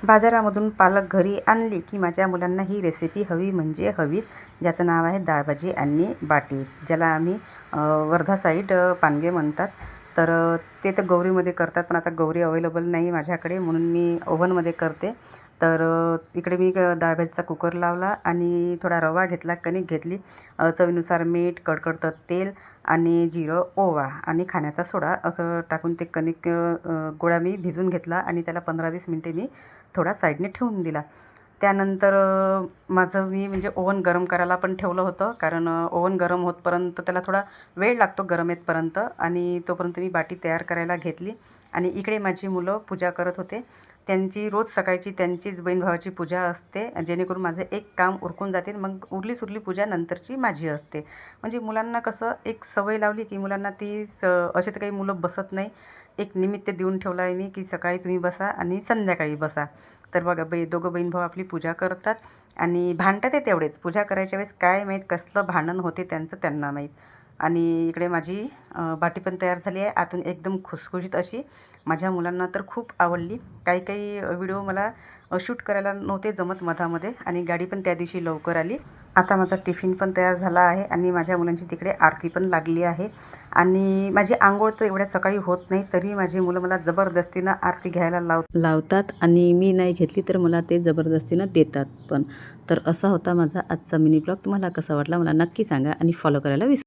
बाजारामधून पालक घरी आणली की माझ्या मुलांना ही रेसिपी हवी म्हणजे हवीच, ज्याचं नाव आहे डाळभाजी आणि बाटी, ज्याला आम्ही वर्धा साईड पानगे म्हणतात. तर ते तर गौरीमध्ये करतात, पण आता गौरी अवेलेबल नाही माझ्याकडे, म्हणून मी ओव्हनमध्ये करते. तर इकडे मी डाळभाजीचा कुकर लावला आणि थोडा रवा घेतला, कणिक घेतली, चवीनुसार मीठ, कडकडतं तेल आणि जिरं, ओवा आणि खाण्याचा सोडा असं टाकून ते कणिक गोळा मी भिजून घेतला आणि त्याला 15-20 मिनटे मी थोडा साईडने ठेवून दिला. त्यानंतर माझं मी म्हणजे ओव्हन गरम करायला पण ठेवलं होतं, कारण ओव्हन गरम होतपर्यंत त्याला थोडा वेळ लागतो गरम येतपर्यंत, आणि तोपर्यंत मी बाटी तयार करायला घेतली. आणि इकडे माझी मुलं पूजा करत होते. त्यांची रोज सकाळची त्यांचीच बहीण भावाची पूजा असते, जेणेकरून माझं एक काम उरकून जाते. मग उरली सुरली पूजा नंतरची माझी असते. म्हणजे मुलांना कसं एक सवय लावली की मुलांना ती असे तर काही मुलं बसत नाही. एक निमित्त देऊन ठेवलं आहे मी की सकाळी तुम्ही बसा आणि संध्याकाळी बसा. तर बघा दोघं बहीण भाऊ आपली पूजा करतात आणि भांडतात ते तेवढेच. पूजा करायच्या वेळेस काय माहीत कसलं भांडण होते त्यांचं त्यांना माहीत. आणि इकडे माझी बाटी पण तयार झाली आहे, आतून एकदम खुसखुशीत अशी. माझ्या मुलांना तर खूप आवडली. काही काही व्हिडिओ मला शूट करायला नव्हते जमत मधामध्ये, आणि गाडी पण त्या दिवशी लवकर आली. आता माझा टिफिन पण तयार झाला आहे आणि माझ्या मुलांची तिकडे आरती पण लागली आहे. आणि माझी अंघोळ तर एवढ्या सकाळी होत नाही, तरी माझी मुलं मला जबरदस्तीनं आरती घ्यायला लावतात, आणि मी नाही घेतली तर मला ते जबरदस्तीनं देतात पण. तर असा होता माझा आजचा मिनी ब्लॉग. तुम्हाला कसा वाटला मला नक्की सांगा आणि फॉलो करायला विसरू